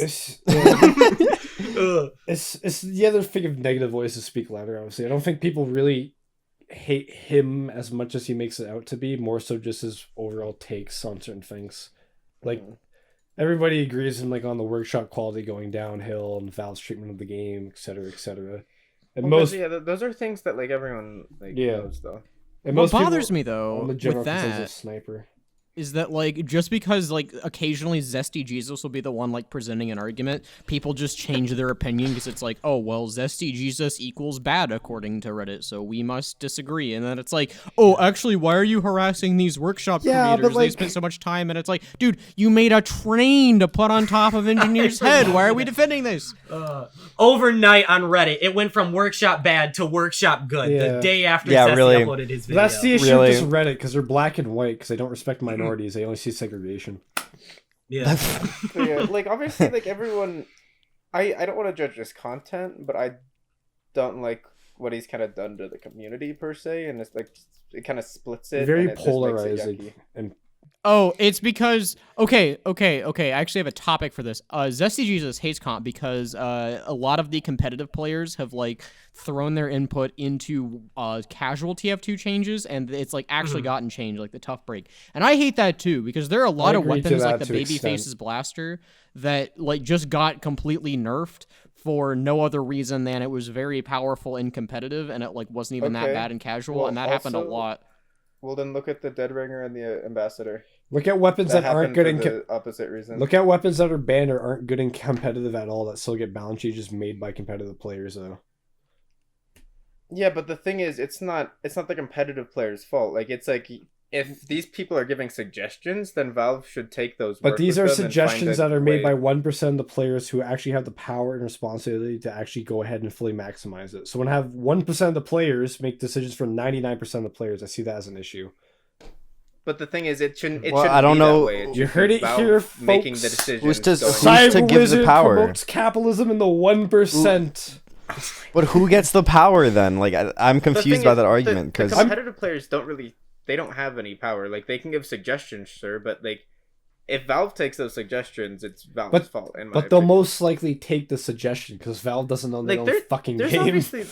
It's the other thing of negative voices speak louder. Obviously, I don't think people really hate him as much as he makes it out to be. More so, just his overall takes on certain things. Like everybody agrees in like on the workshop quality going downhill and Valve's treatment of the game, etc., etc. And those are things that like everyone knows though. And What bothers me though on the with general consensus that sniper. is that like just because like occasionally Zesty Jesus will be the one like presenting an argument, people just change their opinion because it's like, oh well, Zesty Jesus equals bad according to Reddit, so we must disagree. And then it's like, oh, actually, why are you harassing these workshop creators? They spent so much time, and it's like, dude, you made a train to put on top of engineer's head. Why are we defending this? Overnight on Reddit, it went from workshop bad to workshop good the day after Zesty uploaded his video. That's the issue with just Reddit, because they're black and white, because they don't respect minorities. They only see segregation. Yeah. Like obviously, like everyone, I don't want to judge his content, but I don't like what he's kind of done to the community per se, and it's like it kind of splits it. Very and it polarizing. just makes it yucky. And Oh, it's because okay. I actually have a topic for this. Zesty Jesus hates comp because a lot of the competitive players have like thrown their input into casual TF2 changes, and it's like actually gotten changed, like the tough break. And I hate that too because there are a lot of weapons like the Babyface's blaster that like just got completely nerfed for no other reason than it was very powerful in competitive, and it like wasn't even that bad in casual, and that happened a lot. Well, then look at the Dead Ringer and the Ambassador. look at weapons that aren't good in the opposite reason. Look at weapons that are banned or aren't good in competitive at all that still get balance changes made by competitive players though. Yeah, but the thing is, it's not the competitive player's fault. Like, it's like if these people are giving suggestions, then Valve should take those. But these are suggestions that are made by 1% of the players who actually have the power and responsibility to actually go ahead and fully maximize it. So when I have 1% of the players make decisions for 99% of the players, I see that as an issue. But the thing is, it shouldn't. I don't know. You heard it here, folks. Making the decisions. Who's to CyberWizard give the power? Promotes capitalism in the 1%. But who gets the power then? Like, I'm confused by that argument because the competitive players don't have any power. Like, they can give suggestions, sure, but like, if Valve takes those suggestions, it's Valve's fault. But they'll most likely take the suggestion because Valve doesn't own their own fucking game. Obviously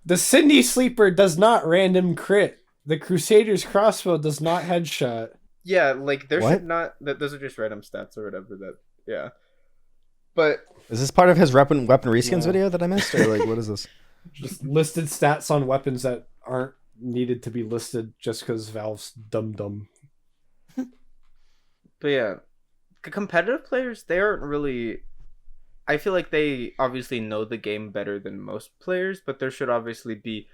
the Sydney Sleeper does not random crit. The Crusader's crossbow does not headshot. Yeah, like there should not. Those are just random stats or whatever. Yeah. But is this part of his Weapon Reskins video that I missed, or like what is this? Just listed stats on weapons that aren't needed to be listed just because Valve's dumb. But yeah, the competitive players, they aren't really. I feel like they obviously know the game better than most players, but there should obviously be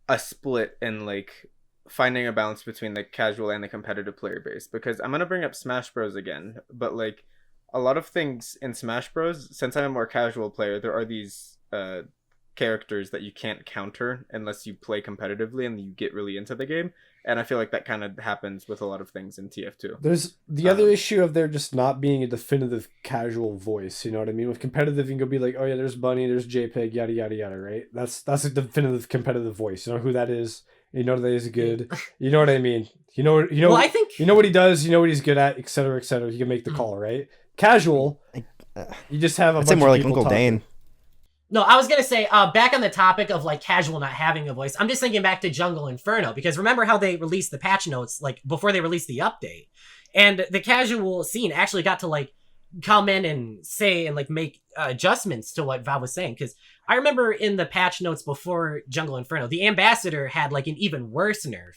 a split in like finding a balance between the casual and the competitive player base. Because I'm gonna bring up Smash Bros again, but like a lot of things in Smash Bros, since I'm a more casual player, there are these characters that you can't counter unless you play competitively and you get really into the game. And I feel like that kind of happens with a lot of things in TF2. There's the other issue of there just not being a definitive casual voice. You know what I mean? With competitive, you can go be like, oh yeah, there's Bunny, there's JPEG, yada yada yada, right? That's a definitive competitive voice. You know who that is. You know that he's good. You know what I mean? You know. Well, I think you know what he does. You know what he's good at, etc., etc. You can make the call, right? Casual, you just have a bunch more of like people Uncle talking. Dane. No, I was gonna say, back on the topic of like casual not having a voice, I'm just thinking back to Jungle Inferno, because remember how they released the patch notes like before they released the update, and the casual scene actually got to like come in and say and like make adjustments to what Valve was saying. Because I remember in the patch notes before Jungle Inferno, the Ambassador had like an even worse nerf.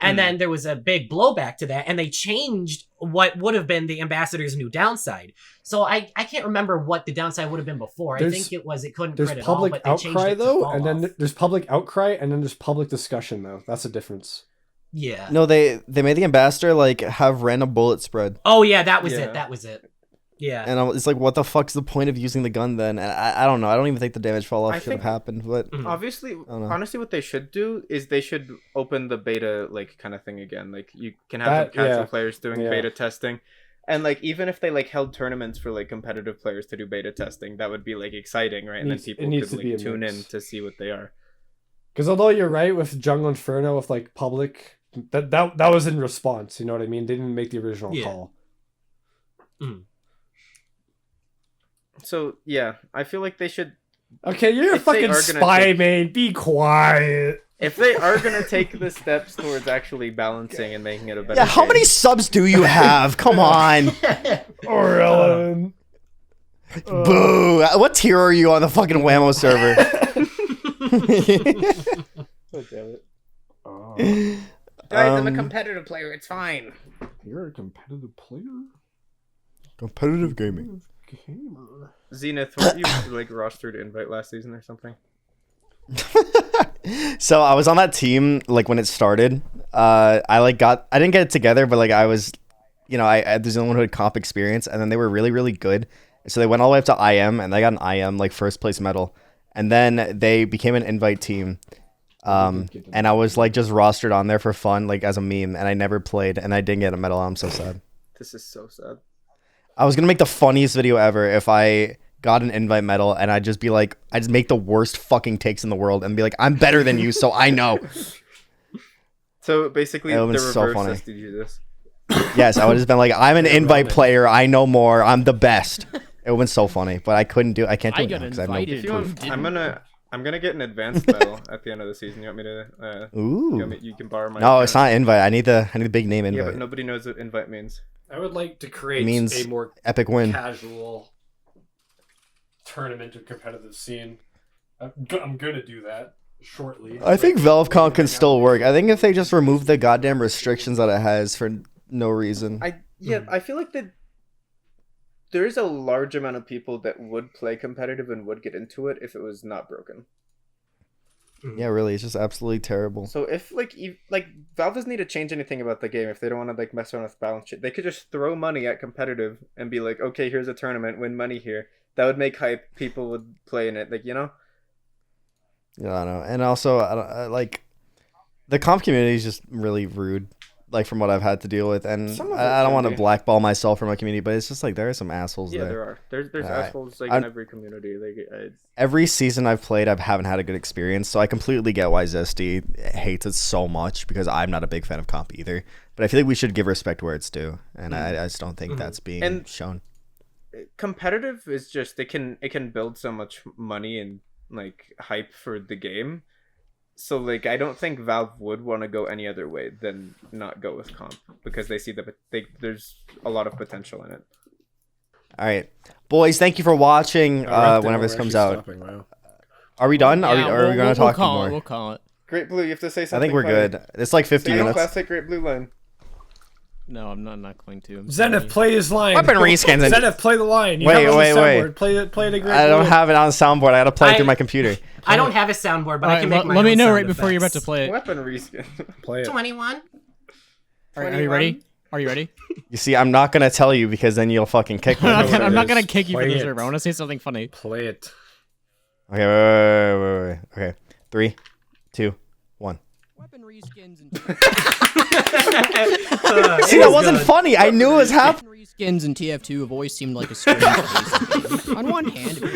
And then there was a big blowback to that, and they changed what would have been the Ambassador's new downside. So I can't remember what the downside would have been before. I think it couldn't crit at all, but they changed it to fall and then there's public outcry, and then there's public discussion, though. That's the difference. Yeah. No, they made the ambassador like have random bullet spread, Oh yeah, that was Yeah. it. That was it. Yeah. and it's like, what the fuck's the point of using the gun then? And I don't know. I don't even think the damage fall off I should have think- happened. But Obviously, know. honestly, what they should do is they should open the beta like kind of thing again. Like you can have That- some casual yeah. players doing Yeah. beta testing, and like even if they like held tournaments for like competitive players to do beta testing, that would be like exciting, right? And then It people needs could to be like a tune in mix. to see what they are. Because although you're right with Jungle Inferno, with like public, that was in response. You know what I mean? They didn't make the original Yeah. call. So yeah, I feel like they should. Okay, you're a If they fucking are gonna spy, take- man. Be quiet. If they are gonna take the steps towards actually balancing and making it a better yeah, how game, many subs do you have? Come on. Or Ellen. Boo. What tier are you on the fucking Wamo server? Oh, damn it. Guys, I'm a Um, competitive player. It's fine. You're a competitive player? Competitive gaming. Gamer. Zenith, were you like rostered invite last season or something? So I was on that team like when it started. I didn't get it together, but like I was, I there's the only one who had comp experience, and then they were really, really good. So they went all the way up to IM, and they got an IM like first place medal, and then they became an invite team. And I was like just rostered on there for fun, like as a meme, and I never played, and I didn't get a medal. I'm so sad. This is so sad. I was gonna make the funniest video ever if I got an invite medal, and I'd just be like, I just make the worst fucking takes in the world, and be like, I'm better than you, so I know. So basically, It the would've been so reverse funny. is to do this. Yes, I would have just been like, I'm an invite player. I know more. I'm the best. It would have been so funny, but I couldn't do. I can't do I it now got 'cause I have no invited. If you want, Didn't. I'm gonna get an advanced medal at the end of the season. You want me to? Ooh. You can borrow my. No, account? it's not invite. I need the big name Yeah, invite. but nobody knows what invite means. I would like to create Means a more epic win. casual tournament or competitive scene. I'm gonna do that shortly. I think ValveCon can still work. I think if they just remove the goddamn restrictions that it has for no reason. I feel like that there is a large amount of people that would play competitive and would get into it if it was not broken. Yeah, really, it's just absolutely terrible. So if like Valve doesn't need to change anything about the game if they don't want to like mess around with balance shit, they could just throw money at competitive and be like, okay, here's a tournament, win money here. That would make hype. People would play in it, like Yeah, I know. And also, I like the comp community is just really rude. Like from what I've had to deal with, and Some of it I don't can want to be. blackball myself from my community, but it's just like there are some assholes Yeah, there. there are. There's Alright. assholes like I'm- in every community. Like Every season I've played, I haven't had a good experience, so I completely get why Zesty hates it so much because I'm not a big fan of comp either. But I feel like we should give respect where it's due, and I just don't think that's being And- shown. competitive is just it can build so much money and like hype for the game. So like I don't think Valve would want to go any other way than not go with comp because they see that there's a lot of potential in it. All right, boys, thank you for watching. Whenever this comes out, are we done? Are we going to talk more? We'll call it. Great Blue, you have to say I something. think we're funny. good. It's like 50 Say minutes. classic Great Blue line. No, I'm not going to. I'm Zenith, sorry. play his line. Weapon Reskins. And Zenith, play the line. You Wait, have it on wait, the wait. soundboard. Play it a great. I don't blue. have it on soundboard. I got to play it through I- my computer. I don't have a soundboard, but I Alright, can make my let me own know sound right before you're about to effects. play it. Weapon reskin. Play it. 21. Are you ready? Are you ready? You see, I'm not gonna tell you because then you'll fucking kick me. I'm not it gonna is. kick you for Play the it. server. I want to say something funny. Play it. Okay, wait. Okay, 3, 2, 1. Weapon reskins and See, that wasn't funny. I knew it was happening. Weapon reskins and TF2 have always seemed like a strange place. On one hand, if you like